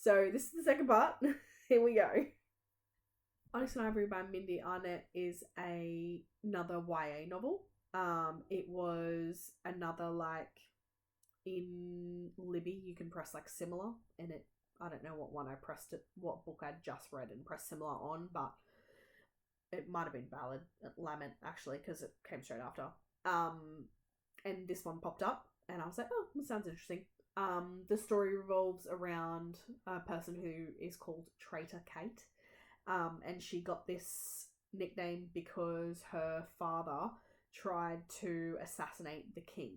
So this is the second part. Here we go. Onyx and Ivory by Mindee Arnett is another YA novel. It was another, like, in Libby you can press like similar, and it, I don't know what one I pressed it, what book I'd just read and pressed similar on, but it might have been Ballad Lament actually, because it came straight after. And this one popped up and I was like, oh, this sounds interesting. The story revolves around a person who is called Traitor Kate. And she got this nickname because her father tried to assassinate the king.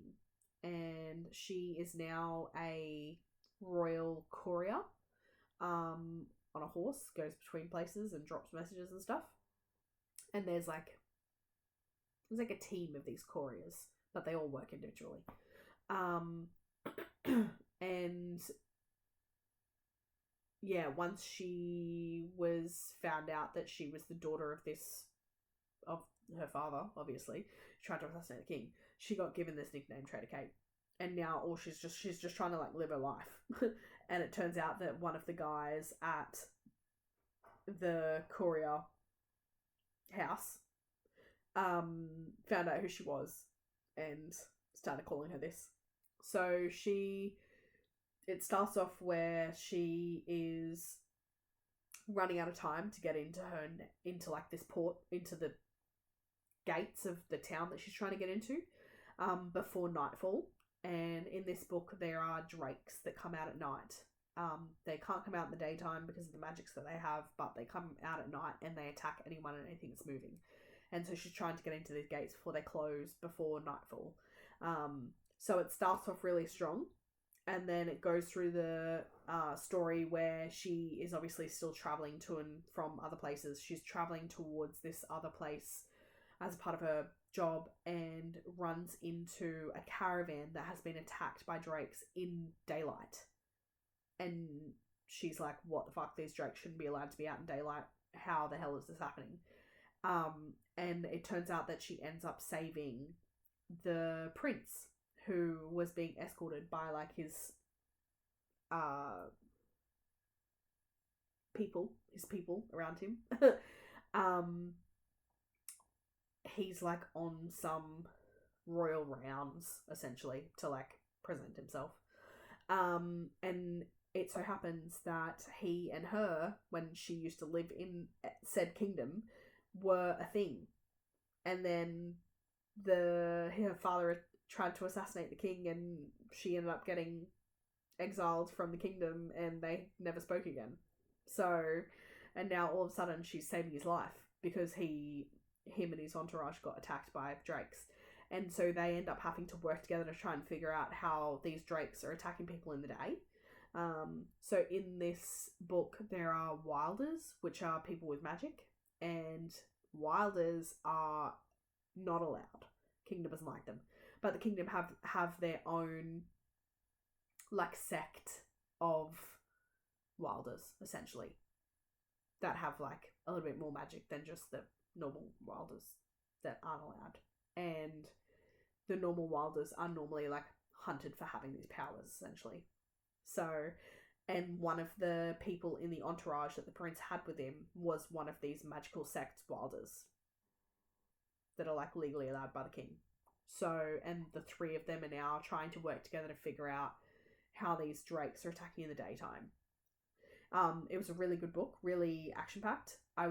And she is now a royal courier on a horse, goes between places and drops messages and stuff. And there's like a team of these couriers, but they all work individually. And yeah, once she was found out that she was the daughter of her father, obviously, tried to assassinate the king, she got given this nickname, Traitor Kate. And now all she's just trying to like live her life. And it turns out that one of the guys at the courier house found out who she was and started calling her this. So it starts off where she is running out of time to get into like this port, into the gates of the town that she's trying to get into, before nightfall. And in this book there are drakes that come out at night. They can't come out in the daytime because of the magics that they have, but they come out at night and they attack anyone and anything that's moving. And so she's trying to get into these gates before they close, before nightfall. So it starts off really strong, and then it goes through the story where she is obviously still travelling to and from other places. She's travelling towards this other place as part of her job and runs into a caravan that has been attacked by drakes in daylight. And she's like, what the fuck, these drakes shouldn't be allowed to be out in daylight. How the hell is this happening? And it turns out that she ends up saving the prince, who was being escorted by like his people around him. He's like on some royal rounds essentially to like present himself. And it so happens that he and her, when she used to live in said kingdom, were a thing. And then her father tried to assassinate the king, and she ended up getting exiled from the kingdom, and they never spoke again. So, and now all of a sudden she's saving his life because him and his entourage got attacked by drakes. And so they end up having to work together to try and figure out how these drakes are attacking people in the day. So in this book there are wilders, which are people with magic, and wilders are not allowed. Kingdom doesn't like them. But the kingdom have their own like sect of wilders, essentially, that have like a little bit more magic than just the normal wilders that aren't allowed. And the normal wilders are normally like hunted for having these powers, essentially. So, and one of the people in the entourage that the prince had with him was one of these magical sect wilders that are like legally allowed by the king. So, and the three of them are now trying to work together to figure out how these drakes are attacking in the daytime. It was a really good book, really action-packed. I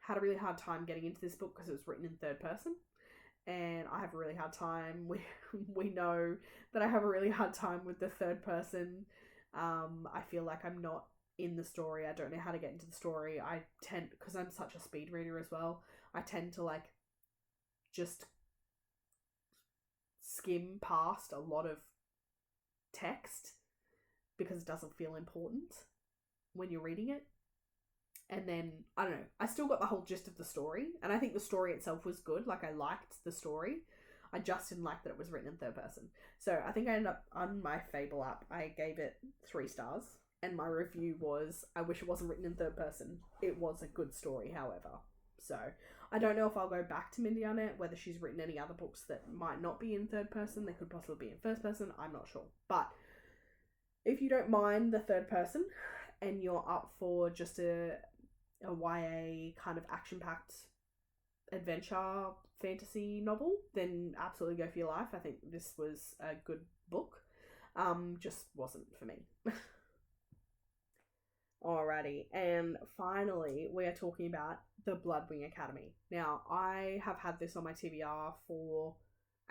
had a really hard time getting into this book because it was written in third person, and I have a really hard time. We know that I have a really hard time with the third person. I feel like I'm not in the story. I don't know how to get into the story. I tend, because I'm such a speed reader as well, I tend to like just skim past a lot of text because it doesn't feel important when you're reading it. And then, I don't know, I still got the whole gist of the story, and I think the story itself was good. Like, I liked the story. I just didn't like that it was written in third person. So I think I ended up, on my Fable app, I gave it 3 stars, and my review was, I wish it wasn't written in third person. It was a good story, however. So I don't know if I'll go back to Mindee Arnett, whether she's written any other books that might not be in third person. They could possibly be in first person. I'm not sure. But if you don't mind the third person and you're up for just a YA kind of action-packed adventure fantasy novel, then absolutely go for your life. I think this was a good book. Just wasn't for me. Alrighty, and finally we are talking about the Bloodwing Academy. Now, I have had this on my TBR for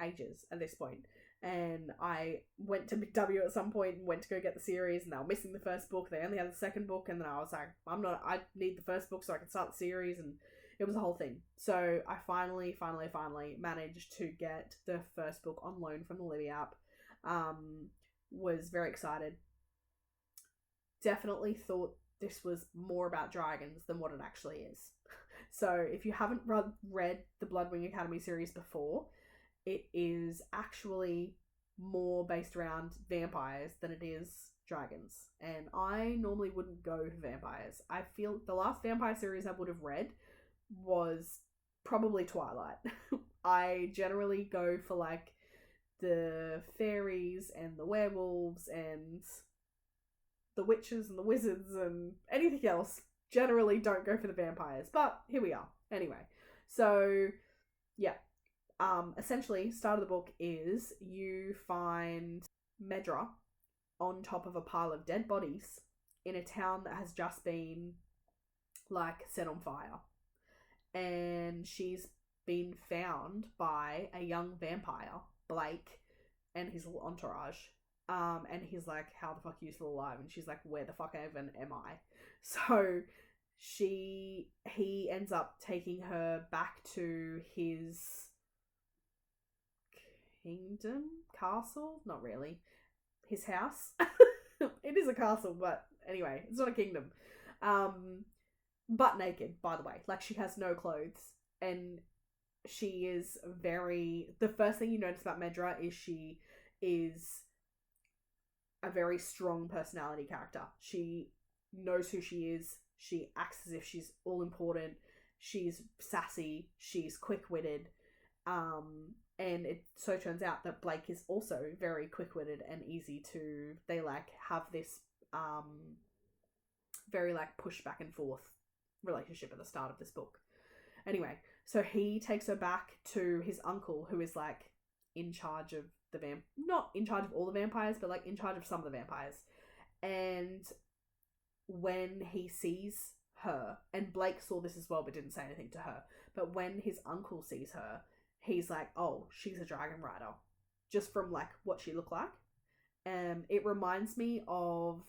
ages at this point, and I went to W at some point and went to go get the series, and they were missing the first book. They only had the second book, and then I was like, I need the first book so I can start the series, and it was a whole thing. So I finally managed to get the first book on loan from the Libby app. Was very excited. Definitely thought this was more about dragons than what it actually is. So if you haven't read the Bloodwing Academy series before, it is actually more based around vampires than it is dragons. And I normally wouldn't go for vampires. I feel the last vampire series I would have read was probably Twilight. I generally go for like the fairies and the werewolves and the witches and the wizards and anything else. Generally don't go for the vampires, but here we are. Anyway, so yeah. Essentially, start of the book is you find Medra on top of a pile of dead bodies in a town that has just been like set on fire. And she's been found by a young vampire, Blake, and his little entourage. And he's like, how the fuck are you still alive? And she's like, where the fuck even am I? So he ends up taking her back to his castle? Not really. His house? It is a castle, but anyway, it's not a kingdom. Butt naked, by the way. Like, she has no clothes. And she is the first thing you notice about Medra is she is a very strong personality character. She knows who she is. She acts as if she's all important. She's sassy. She's quick-witted. And it so turns out that Blake is also very quick-witted and easy to... They, like, have this very, like, push back and forth relationship at the start of this book. Anyway, so he takes her back to his uncle, who is, like, in charge of the not in charge of all the vampires, but, like, in charge of some of the vampires. And when he sees her, and Blake saw this as well but didn't say anything to her, but when his uncle sees her, he's like, oh, she's a dragon rider, just from, like, what she looked like. It reminds me of,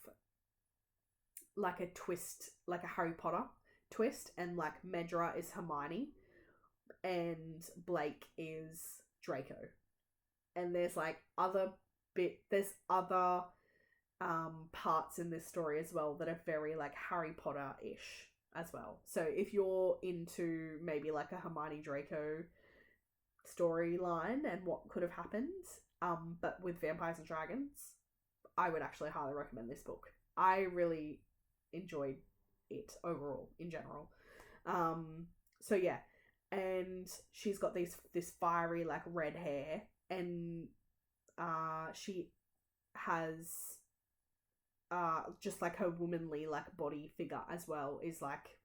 like, a twist, like a Harry Potter twist, and, like, Medra is Hermione, and Blake is Draco. And there's, like, other parts in this story as well that are very, like, Harry Potter-ish as well. So if you're into maybe, like, a Hermione Draco storyline and what could have happened, but with vampires and dragons, I would actually highly recommend this book. I really enjoyed it overall, in general. So yeah, and she's got this fiery, like, red hair, and she has just, like, her womanly, like, body figure as well is, like,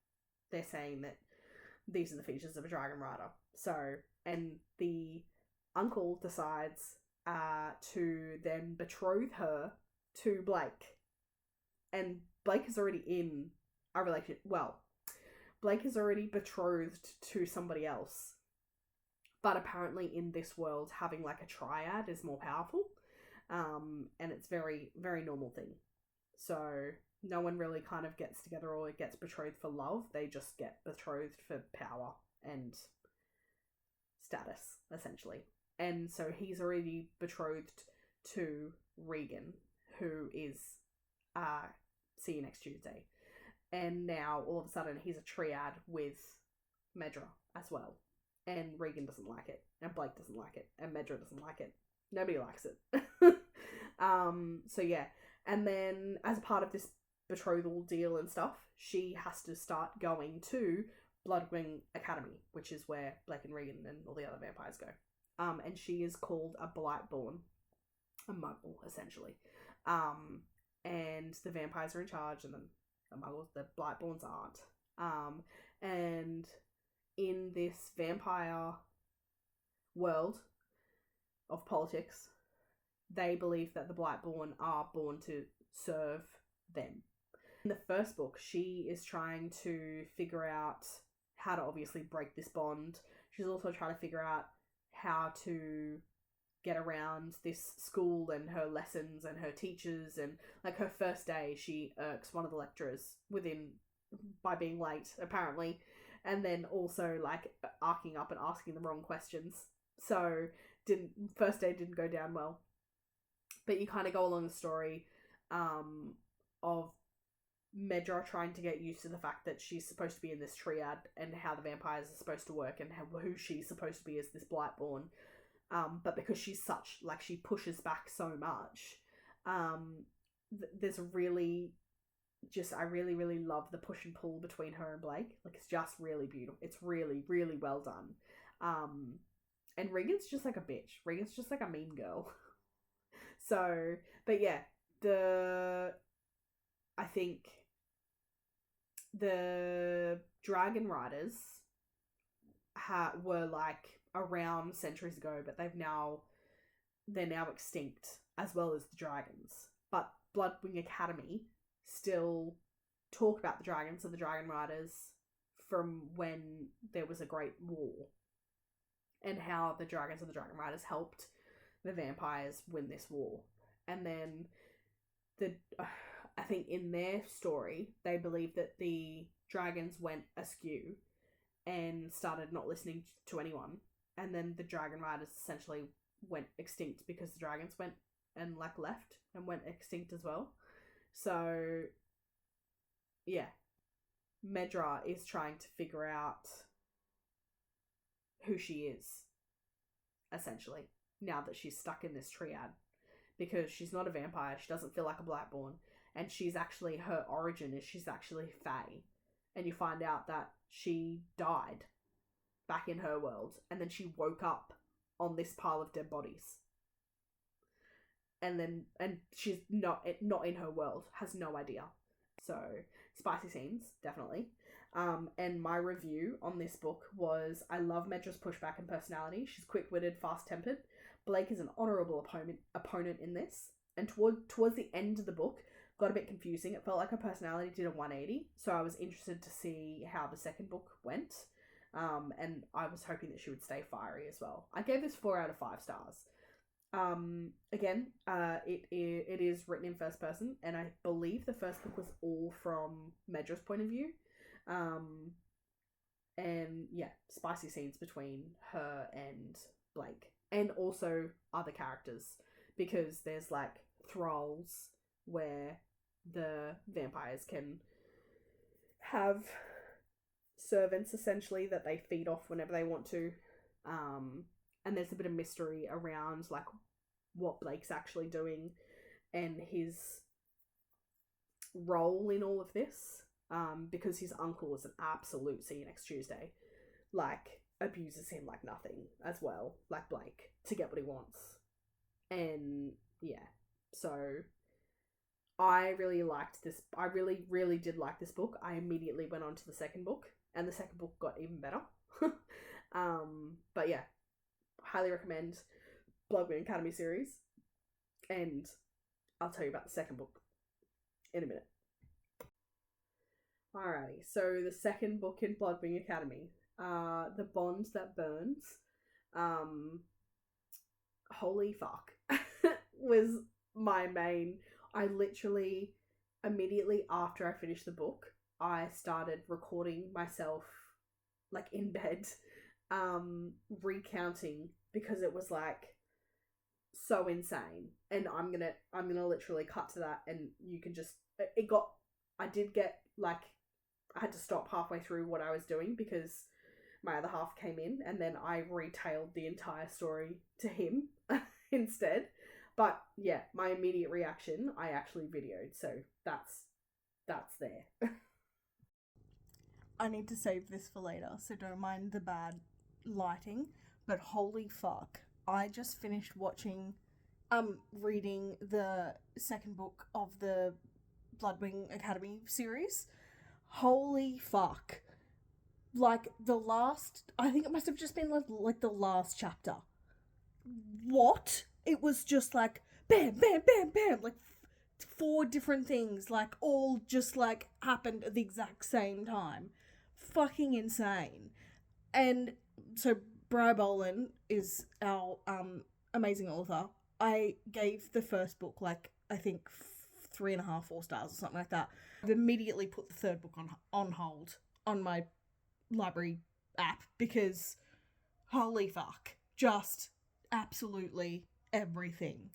they're saying that these are the features of a dragon rider. So, and the uncle decides to then betroth her to Blake. And Blake is already in a relationship. Well, Blake is already betrothed to somebody else. But apparently in this world, having, like, a triad is more powerful. And it's very, very normal thing. So no one really kind of gets together or gets betrothed for love. They just get betrothed for power and status, essentially. And so he's already betrothed to Regan, who is see you next Tuesday. And now all of a sudden he's a triad with Medra as well. And Regan doesn't like it, and Blake doesn't like it, and Medra doesn't like it. Nobody likes it. So yeah. And then as a part of this betrothal deal and stuff, she has to start going to Bloodwing Academy, which is where Blake and Regan and all the other vampires go. And she is called a Blightborn, a muggle, essentially. and the vampires are in charge, and then the Blightborns aren't. And in this vampire world of politics, they believe that the Blightborn are born to serve them. In the first book, she is trying to figure out how to obviously break this bond. She's also trying to figure out how to get around this school and her lessons and her teachers, and like her first day she irks one of the lecturers by being late apparently, and then also like arcing up and asking the wrong questions. So first day didn't go down well. But you kind of go along the story of Medra trying to get used to the fact that she's supposed to be in this triad and how the vampires are supposed to work and who she's supposed to be as this Blightborn. But because she's such, like, she pushes back so much, there's really just, I really, really love the push and pull between her and Blake. Like, it's just really beautiful. It's really, really well done. And Regan's just like a bitch. Regan's just like a mean girl. So, but yeah, I think the Dragon Riders were like around centuries ago, but they're now extinct, as well as the dragons. But Bloodwing Academy still talk about the dragons and the Dragon Riders from when there was a great war, and how the dragons and the Dragon Riders helped the vampires win this war. And then I think in their story, they believe that the dragons went askew and started not listening to anyone. And then the Dragon Riders essentially went extinct because the dragons went and like left and went extinct as well. So, yeah. Medra is trying to figure out who she is, essentially, now that she's stuck in this triad. Because she's not a vampire, she doesn't feel like a Blightborn, and she's actually, her origin is she's actually Fae. And you find out that she died back in her world, and then she woke up on this pile of dead bodies. And she's not in her world, has no idea. So, spicy scenes, definitely. And my review on this book was, I love Medra's pushback and personality. She's quick-witted, fast-tempered. Blake is an honourable opponent in this. And towards the end of the book, got a bit confusing. It felt like her personality did a 180. So I was interested to see how the second book went. And I was hoping that she would stay fiery as well. I gave this 4 out of 5 stars. Again, it is written in first person, and I believe the first book was all from Medra's point of view. And yeah, spicy scenes between her and Blake, and also other characters, because there's like thralls where the vampires can have servants essentially that they feed off whenever they want to. And there's a bit of mystery around like what Blake's actually doing and his role in all of this. Because his uncle is an absolute see you next Tuesday. Like, abuses him like nothing as well, like Blake, to get what he wants. And yeah, so I really liked this. I really, really did like this book. I immediately went on to the second book, and the second book got even better. But yeah, highly recommend Bloodwing Academy series, and I'll tell you about the second book in a minute. Alrighty, so the second book in Bloodwing Academy, The Bond That Burns, holy fuck, was my main. I literally, immediately after I finished the book, I started recording myself, like, in bed, recounting, because it was, like, so insane. And I'm gonna literally cut to that, and you can just, I did get, like, I had to stop halfway through what I was doing because my other half came in, and then I retailed the entire story to him instead. But yeah, my immediate reaction, I actually videoed, so that's there. I need to save this for later, so don't mind the bad lighting, but holy fuck, I just finished watching reading the second book of the Bloodwing Academy series. Holy fuck. Like, the last... I think it must have just been, like the last chapter. What? It was just, like, bam, bam, bam, bam. Like, 4 different things, like, all just, like, happened at the exact same time. Fucking insane. And so, Briar Boleyn is our, amazing author. I gave the first book, like, I think 3.5, 4 stars or something like that. I've immediately put the third book on hold on my library app because holy fuck, just absolutely everything.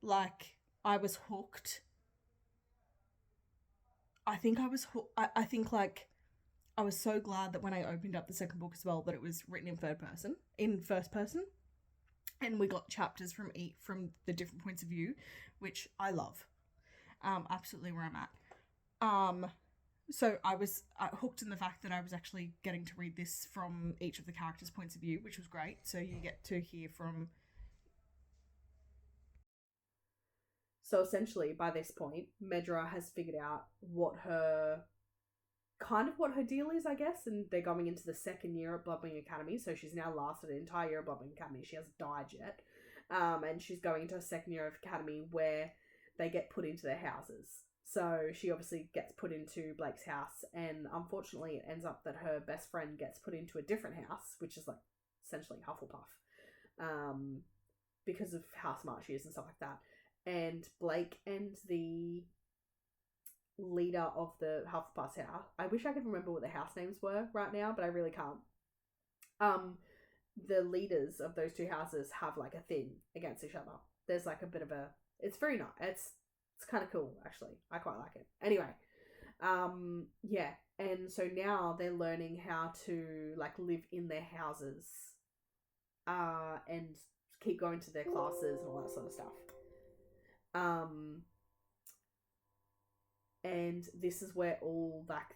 Like, I was hooked. I think I was I think, like, I was so glad that when I opened up the second book as well that it was written in first person, and we got chapters from the different points of view, which I love. Absolutely where I'm at. So I was hooked in the fact that I was actually getting to read this from each of the characters' points of view, which was great. So you get to hear from... So essentially, by this point, Medra has figured out what her deal is, I guess, and they're going into the second year at Bloodwing Academy, so she's now lasted an entire year at Bloodwing Academy. She hasn't died yet. And she's going into a second year of Academy where they get put into their houses. So she obviously gets put into Blake's house, and unfortunately it ends up that her best friend gets put into a different house, which is like essentially Hufflepuff, because of how smart she is and stuff like that. And Blake and the leader of the Hufflepuff's house, I wish I could remember what the house names were right now, but I really can't. The leaders of those 2 houses have like a thing against each other. There's like a bit of a... It's very nice. It's kind of cool, actually. I quite like it. Anyway, yeah. And so now they're learning how to, like, live in their houses, and keep going to their classes and all that sort of stuff. And this is where all, like,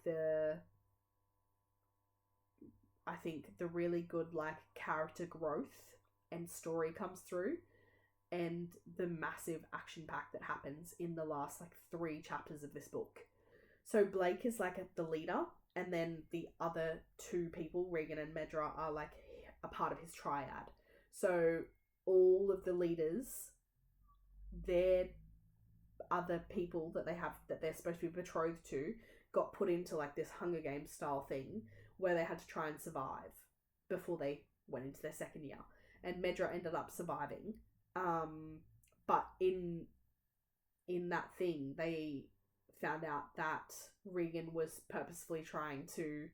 I think the really good, like, character growth and story comes through. And the massive action pack that happens in the last, like, 3 chapters of this book. So Blake is, like, the leader, and then the other 2 people, Regan and Medra, are, like, a part of his triad. So all of the leaders, their other people that they have, that they're supposed to be betrothed to, got put into, like, this Hunger Games style thing where they had to try and survive before they went into their second year. And Medra ended up surviving. But in that thing, they found out that Regan was purposefully trying to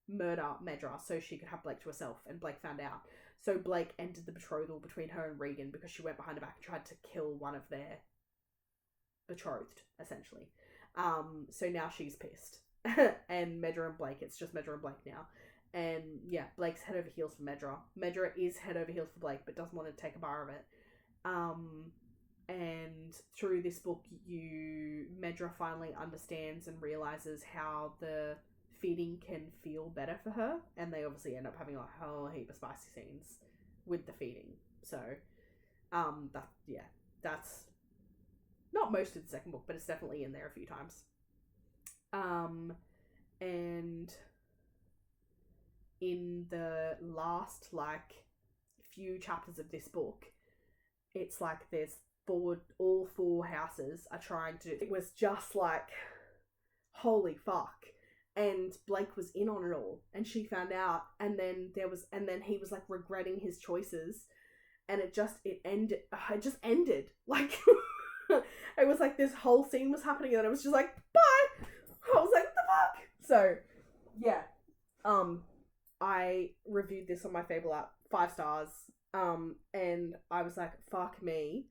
murder Medra so she could have Blake to herself, and Blake found out. So Blake ended the betrothal between her and Regan because she went behind her back and tried to kill one of their betrothed, essentially. So now she's pissed. And Medra and Blake, it's just Medra and Blake now. And yeah, Blake's head over heels for Medra. Medra is head over heels for Blake, but doesn't want to take a bar of it. And through this book, Medra finally understands and realizes how the feeding can feel better for her, and they obviously end up having like a whole heap of spicy scenes with the feeding. So, that's not most of the second book, but it's definitely in there a few times. And in the last, like, few chapters of this book, it's like there's all 4 houses are trying to... It was just like, holy fuck. And Blake was in on it all, and she found out, and then he was like regretting his choices, and it just ended. Like, it was like this whole scene was happening, and it was just like, bye. I was like, what the fuck? So, yeah. I reviewed this on my Fable app, 5 stars. And I was like, fuck me.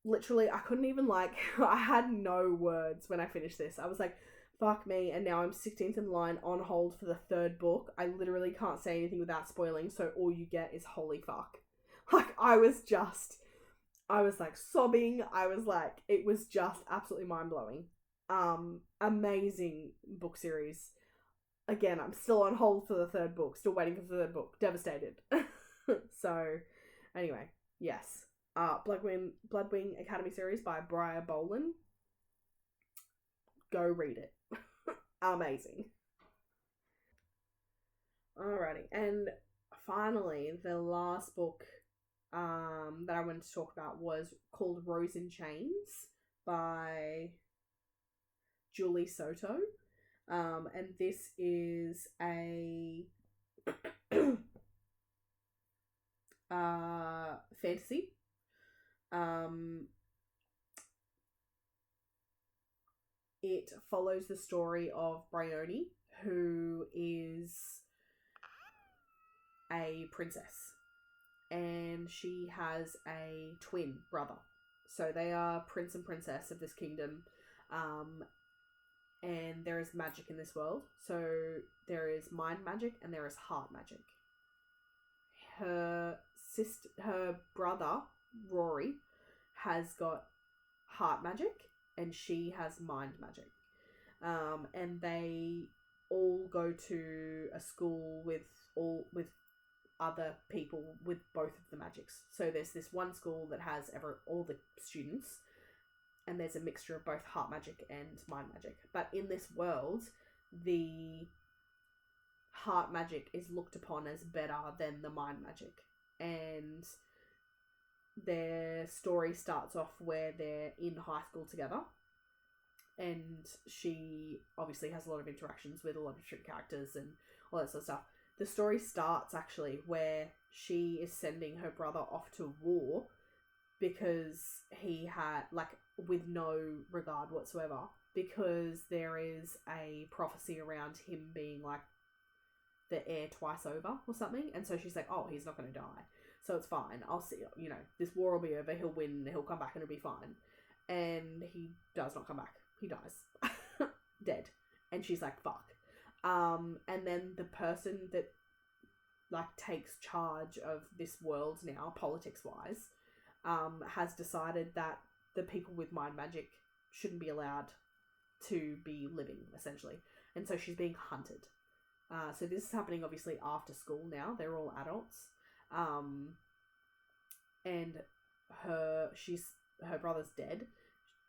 Literally, I couldn't even, like, I had no words when I finished this. I was like, fuck me, and now I'm 16th in line on hold for the 3rd book. I literally can't say anything without spoiling, so all you get is holy fuck. Like, I was like sobbing. I was like, it was just absolutely mind-blowing. Amazing book series. Again, I'm still on hold for the 3rd book, still waiting for the 3rd book. Devastated. So, anyway, yes. Bloodwing Academy series by Briar Boleyn. Go read it. Amazing. Alrighty, and finally, the last book that I wanted to talk about was called Rose in Chains by Julie Soto. And this is a fantasy. It follows the story of Briar, who is a princess, and she has a twin brother. So they are prince and princess of this kingdom, and there is magic in this world. So there is mind magic and there is heart magic. Her brother Rory has got heart magic, and she has mind magic. And they all go to a school with other people with both of the magics. So there's this one school that has all the students, and there's a mixture of both heart magic and mind magic. But in this world, the heart magic is looked upon as better than the mind magic. And their story starts off where they're in high school together, and she obviously has a lot of interactions with a lot of different characters and all that sort of stuff. The story starts actually where she is sending her brother off to war because he had, with no regard whatsoever, because there is a prophecy around him being the heir twice over or something. And so she's like, oh, he's not going to die, so it's fine. I'll see, this war will be over, he'll win, he'll come back and it'll be fine. And he does not come back. He dies. Dead. And she's like, fuck. And then the person that takes charge of this world now, politics wise, has decided that the people with mind magic shouldn't be allowed to be living, essentially. And so she's being hunted. So this is happening obviously after school now. They're all adults. And her brother's dead.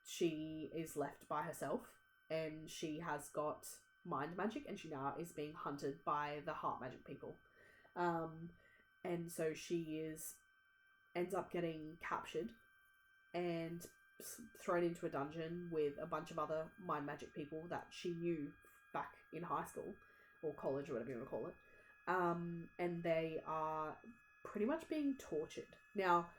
She is left by herself, and she has got mind magic, and she now is being hunted by the heart magic people. And so she ends up getting captured and thrown into a dungeon with a bunch of other mind magic people that she knew back in high school or college or whatever you want to call it. And they are pretty much being tortured. Now,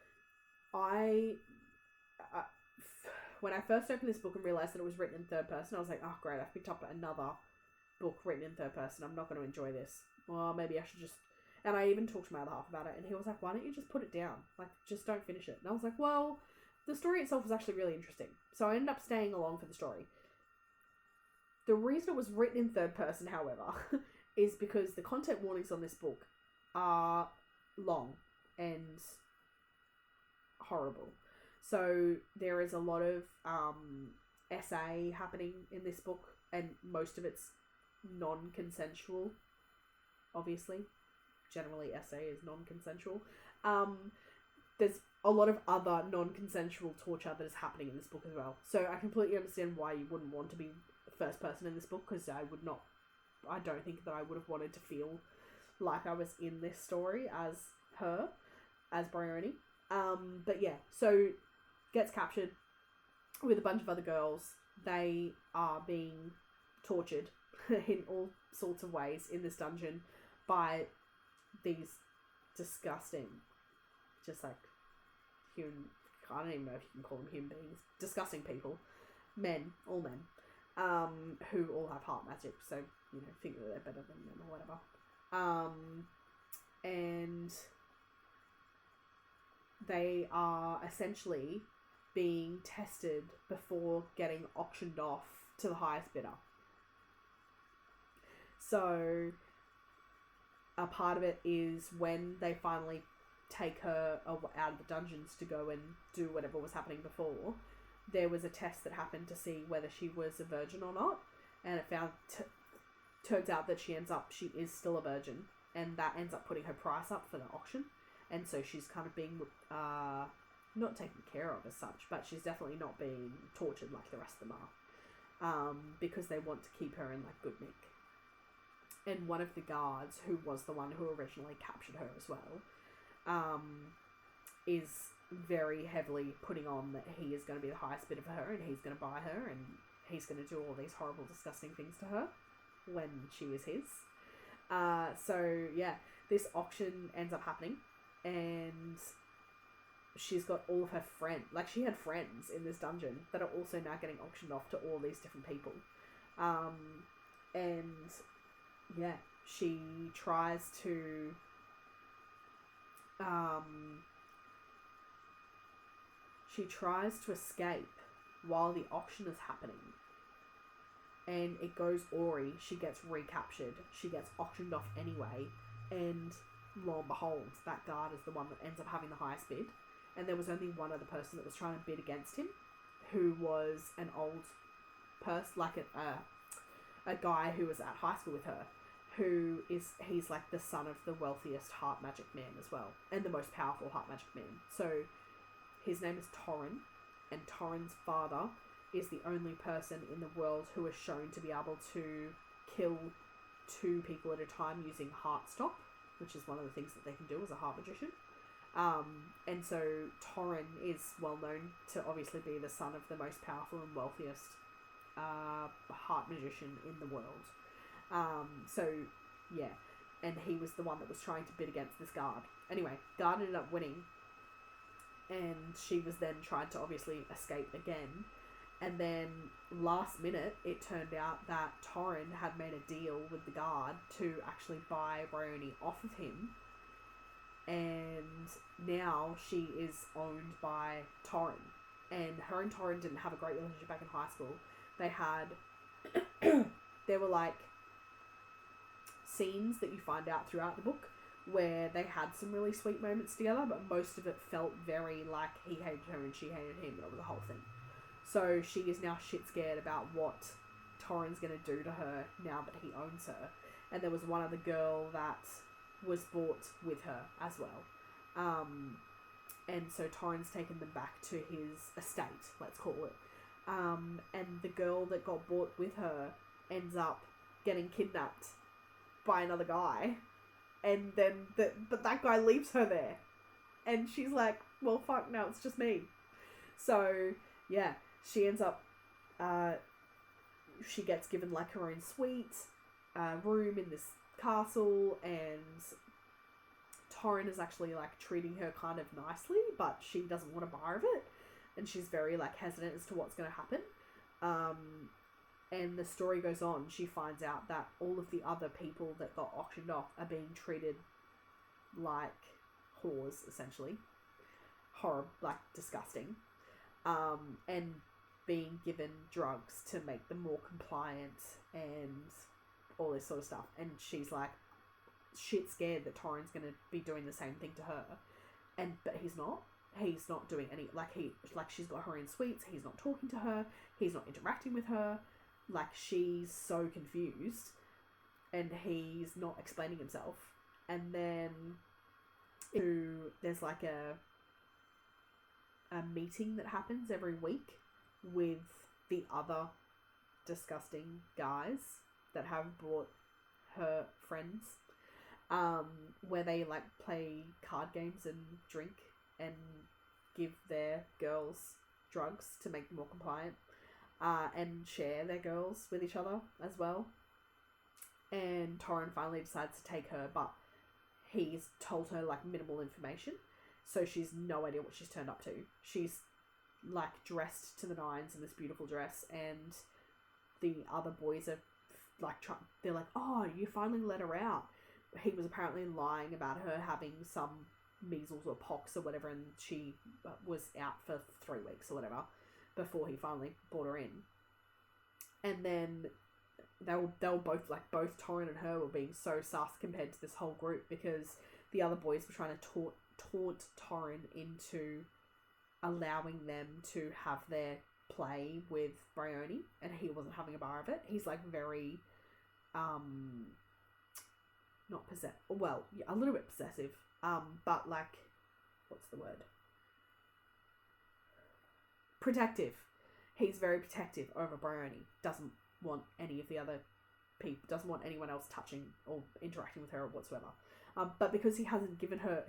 when I first opened this book and realised that it was written in third person, I was like, oh great, I've picked up another book written in third person. I'm not going to enjoy this. Well, maybe I should just... And I even talked to my other half about it, and he was like, why don't you just put it down? Just don't finish it. And I was like, well, the story itself was actually really interesting. So I ended up staying along for the story. The reason it was written in third person, however, is because the content warnings on this book are long and horrible. So there is a lot of SA happening in this book, and most of it's non-consensual, obviously. Generally, SA is non-consensual. There's a lot of other non-consensual torture that is happening in this book as well. So I completely understand why you wouldn't want to be first person in this book, because I don't think that I would have wanted to feel like I was in this story as her, as Briar. But yeah, so gets captured with a bunch of other girls. They are being tortured in all sorts of ways in this dungeon by these disgusting, human, I don't even know if you can call them human beings, disgusting people, all men, who all have heart magic, so, think that they're better than them or whatever. And they are essentially being tested before getting auctioned off to the highest bidder. So a part of it is when they finally take her out of the dungeons to go and do whatever was happening before, there was a test that happened to see whether she was a virgin or not, and it turns out that she is still a virgin, and that ends up putting her price up for the auction. And so she's kind of being not taken care of as such, but she's definitely not being tortured like the rest of them are, because they want to keep her in like good nick. And one of the guards, who was the one who originally captured her as well, is very heavily putting on that he is going to be the highest bidder for her, and he's going to buy her, and he's going to do all these horrible, disgusting things to her when she is his. So yeah, this auction ends up happening, and she's got all of her friends, like she had friends in this dungeon that are also now getting auctioned off to all these different people. And yeah, she tries to escape while the auction is happening, and it goes awry. She gets recaptured, she gets auctioned off anyway, and lo and behold, that guard is the one that ends up having the highest bid. And there was only one other person that was trying to bid against him, who was an old person, like a guy who was at high school with her, he's like the son of the wealthiest heart magic man as well, and the most powerful heart magic man. So his name is Torrin, and Torrin's father is the only person in the world who is shown to be able to kill 2 people at a time using heart stop, which is one of the things that they can do as a heart magician. And so Torrin is well known to obviously be the son of the most powerful and wealthiest heart magician in the world. So yeah, and he was the one that was trying to bid against this guard. Anyway, guard ended up winning, and she was then trying to obviously escape again. And then last minute, it turned out that Torrin had made a deal with the guard to actually buy Bryony off of him. And now she is owned by Torrin. And her and Torrin didn't have a great relationship back in high school. They had... there were like scenes that you find out throughout the book where they had some really sweet moments together, but most of it felt very like he hated her and she hated him, and it was a whole thing. So she is now shit scared about what Torrin's going to do to her now that he owns her. And there was one other girl that was bought with her as well. And so Torrin's taken them back to his estate, let's call it. And the girl that got bought with her ends up getting kidnapped by another guy. And then but that guy leaves her there. And she's like, well, fuck, now it's just me. So, yeah, she ends up, she gets given like her own suite, room in this castle, and Torrin is actually like treating her kind of nicely, but she doesn't want a bar of it, and she's very like hesitant as to what's going to happen. And the story goes on. She finds out that all of the other people that got auctioned off are being treated like whores, essentially. Horrible, like disgusting. And being given drugs to make them more compliant and all this sort of stuff. And she's like shit scared that Torrin's going to be doing the same thing to her. But he's not. He's not doing any, she's got her own suites. He's not talking to her. He's not interacting with her. Like, she's so confused, and he's not explaining himself. And then there's like a meeting that happens every week with the other disgusting guys that have brought her friends, where they like play card games and drink and give their girls drugs to make them more compliant, and share their girls with each other as well. And Torrin finally decides to take her, but he's told her like minimal information, so she's no idea what she's turned up to. She's like dressed to the nines in this beautiful dress, and the other boys are like they're like, oh, you finally let her out. He was apparently lying about her having some measles or pox or whatever, and she was out for 3 weeks or whatever before he finally brought her in. And then they were both like, both Torrin and her were being so sus compared to this whole group, because the other boys were trying to taunt Torrin into allowing them to have their play with Bryony, and he wasn't having a bar of it. He's like very not possessive, well, yeah, a little bit possessive, but like, what's the word? protective. He's very protective over Bryony. Doesn't want any of the other people, doesn't want anyone else touching or interacting with her whatsoever. But because he's given her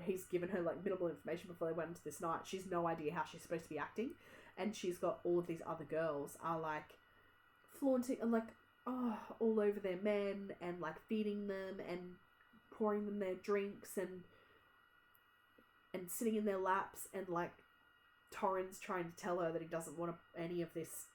like minimal information before they went into this night, she's no idea how she's supposed to be acting. And she's got all of these other girls are like flaunting and like, all over their men and like feeding them and pouring them their drinks and sitting in their laps, and like Torrin's trying to tell her that he doesn't want any of this,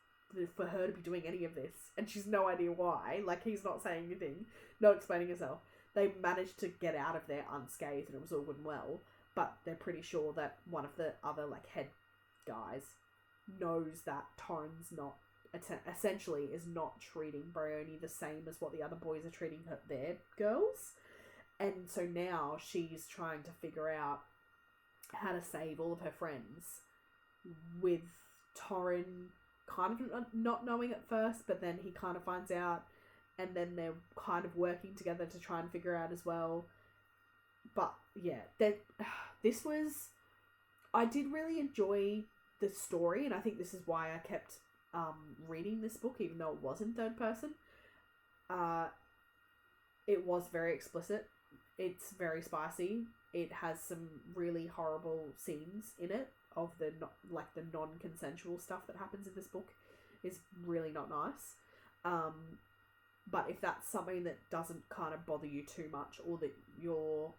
for her to be doing any of this, and she's no idea why. Like, he's not saying anything, not explaining herself. They managed to get out of there unscathed and it was all good and well, but they're pretty sure that one of the other like head guys knows that Torrin's not, essentially is not treating Bryony the same as what the other boys are treating their girls. And so now she's trying to figure out how to save all of her friends, with Torrin kind of not knowing at first, but then he kind of finds out, and then they're kind of working together to try and figure out as well. But yeah, I did really enjoy the story, and I think this is why I kept reading this book, even though it was in third person. It was very explicit. It's very spicy. It has some really horrible scenes in it of the non-consensual stuff that happens in this book is really not nice. But if that's something that doesn't kind of bother you too much, or that you're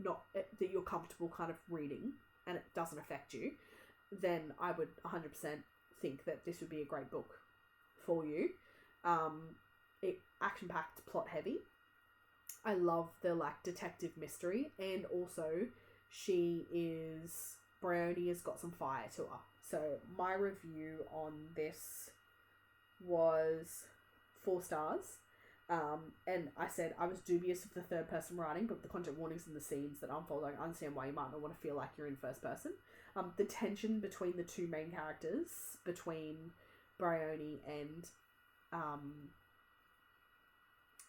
that you're comfortable kind of reading and it doesn't affect you, then I would 100% think that this would be a great book for you. It action-packed, plot heavy. I love the like detective mystery, and also Bryony has got some fire to her. So my review on this was 4 stars. And I said I was dubious of the third person writing, but the content warnings and the scenes that unfold, I understand why you might not want to feel like you're in first person. The tension between the two main characters, between Bryony and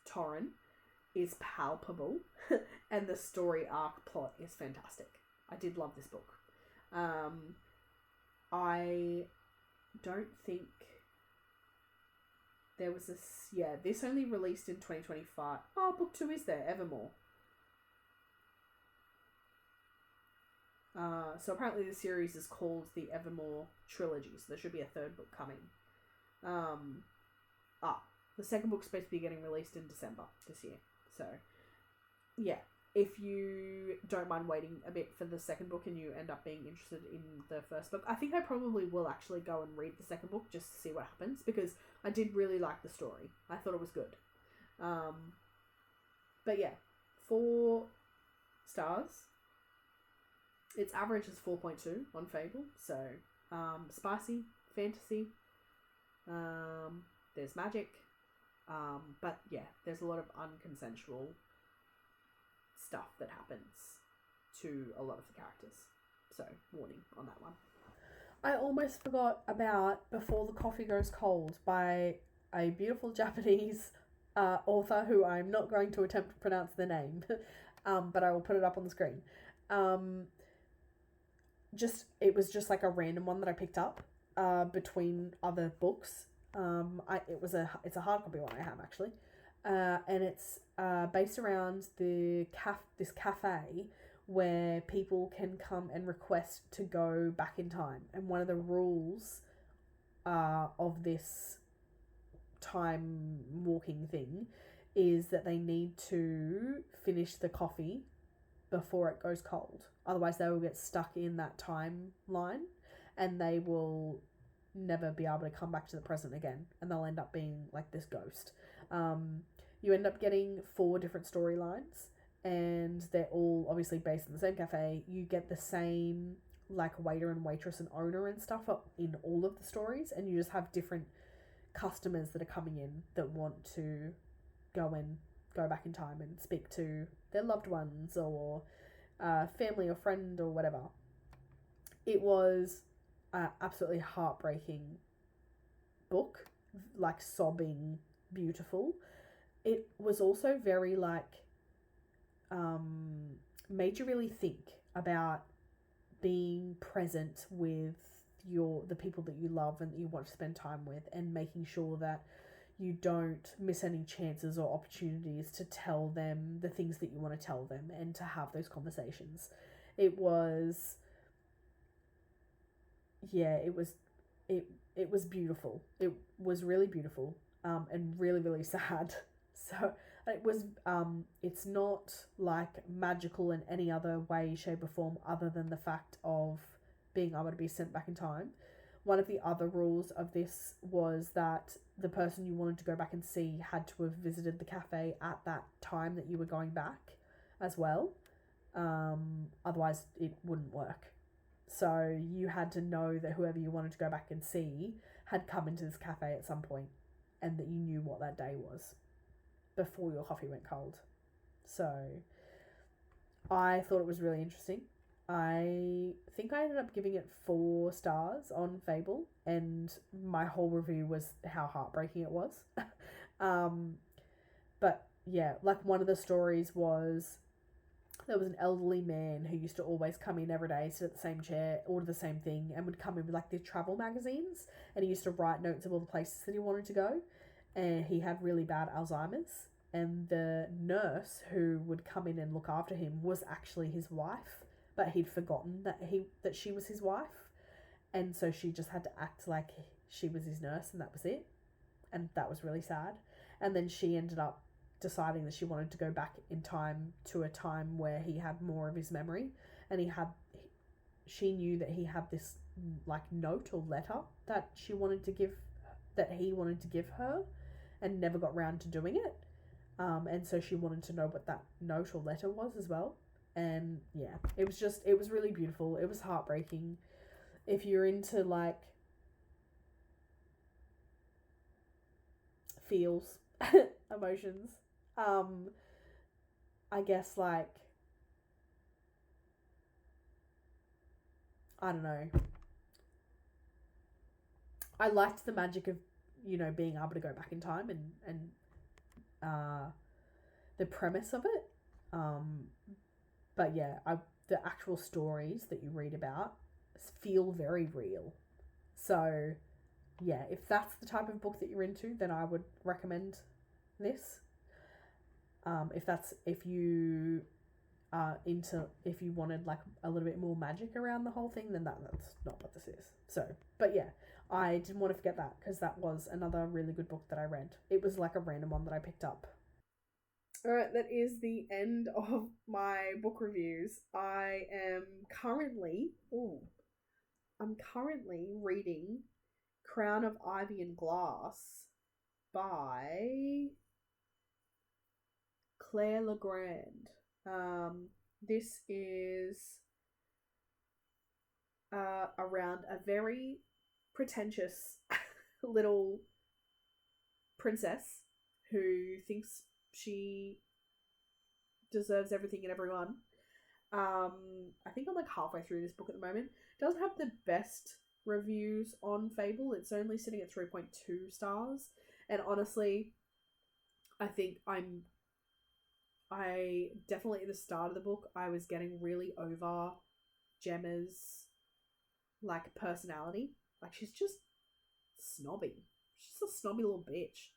Torrin, is palpable, and the story arc plot is fantastic. I did love this book. I don't think there was this only released in 2025. Oh, book 2 is there, Evermore. So apparently the series is called the Evermore Trilogy, so there should be a third book coming. The second book's supposed to be getting released in December this year. So, yeah, if you don't mind waiting a bit for the second book and you end up being interested in the first book, I think I probably will actually go and read the second book just to see what happens, because I did really like the story. I thought it was good. But yeah, 4 stars. Its average is 4.2 on Fable, so spicy, fantasy, there's magic, but yeah, there's a lot of unconsensual stuff that happens to a lot of the characters, so warning on that one. I almost forgot about Before the Coffee Goes Cold by a beautiful Japanese author who I'm not going to attempt to pronounce the name, but I will put it up on the screen. It was just like a random one that I picked up between other books. It's a hard copy one I have actually, and it's based around this cafe where people can come and request to go back in time, and one of the rules of this time walking thing is that they need to finish the coffee before it goes cold. Otherwise they will get stuck in that timeline and they will never be able to come back to the present again, and they'll end up being like this ghost. You end up getting 4 different storylines, and they're all obviously based in the same cafe. You get the same like waiter and waitress and owner and stuff up in all of the stories, and you just have different customers that are coming in that want to go back in time and speak to their loved ones or family or friend or whatever. It was an absolutely heartbreaking book, like sobbing beautiful. It was also very like made you really think about being present with the people that you love and that you want to spend time with, and making sure that you don't miss any chances or opportunities to tell them the things that you want to tell them and to have those conversations. It was beautiful. It was really beautiful, and really, really sad. So it was, it's not like magical in any other way, shape, or form other than the fact of being able to be sent back in time. One of the other rules of this was that the person you wanted to go back and see had to have visited the cafe at that time that you were going back as well. Otherwise, it wouldn't work. So you had to know that whoever you wanted to go back and see had come into this cafe at some point, and that you knew what that day was before your coffee went cold. So I thought it was really interesting. I think I ended up giving it 4 stars on Fable, and my whole review was how heartbreaking it was. But yeah, like one of the stories was there was an elderly man who used to always come in every day, sit at the same chair, order the same thing, and would come in with like the travel magazines, and he used to write notes of all the places that he wanted to go, and he had really bad Alzheimer's, and the nurse who would come in and look after him was actually his wife, but he'd forgotten that she was his wife, and so she just had to act like she was his nurse, and that was it, and that was really sad. And then she ended up deciding that she wanted to go back in time to a time where he had more of his memory, and she knew that he had this like note or letter that he wanted to give her, and never got round to doing it. And so she wanted to know what that note or letter was as well. And yeah, it was really beautiful. It was heartbreaking. If you're into like feels, emotions, I guess like, I don't know. I liked the magic of, being able to go back in time and the premise of it. But yeah, the actual stories that you read about feel very real. So yeah, if that's the type of book that you're into, then I would recommend this. If you wanted like a little bit more magic around the whole thing, then that's not what this is. So, but yeah, I didn't want to forget that, because that was another really good book that I read. It was like a random one that I picked up. Alright, that is the end of my book reviews. I'm currently reading Crown of Ivy and Glass by Claire Legrand. This is around a very pretentious little princess who thinks she deserves everything and everyone. I think I'm like halfway through this book at the moment. It doesn't have the best reviews on Fable. It's only sitting at 3.2 stars. And honestly, I think I definitely at the start of the book, I was getting really over Gemma's like personality. Like, she's just snobby. She's just a snobby little bitch.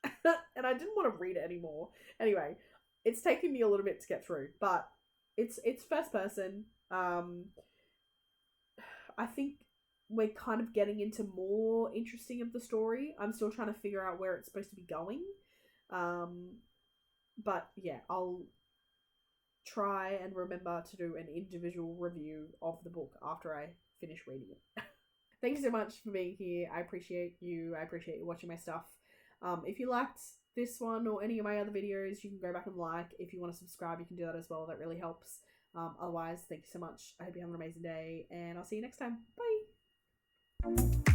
And I didn't want to read it anymore. Anyway, it's taken me a little bit to get through, but it's first person. I think we're kind of getting into more interesting of the story. I'm still trying to figure out where it's supposed to be going. But yeah, I'll try and remember to do an individual review of the book after I finish reading it. Thank you so much for being here. I appreciate you. I appreciate you watching my stuff. If you liked this one or any of my other videos, you can go back and like. If you want to subscribe, you can do that as well. That really helps. Otherwise, thank you so much. I hope you have an amazing day, and I'll see you next time. Bye!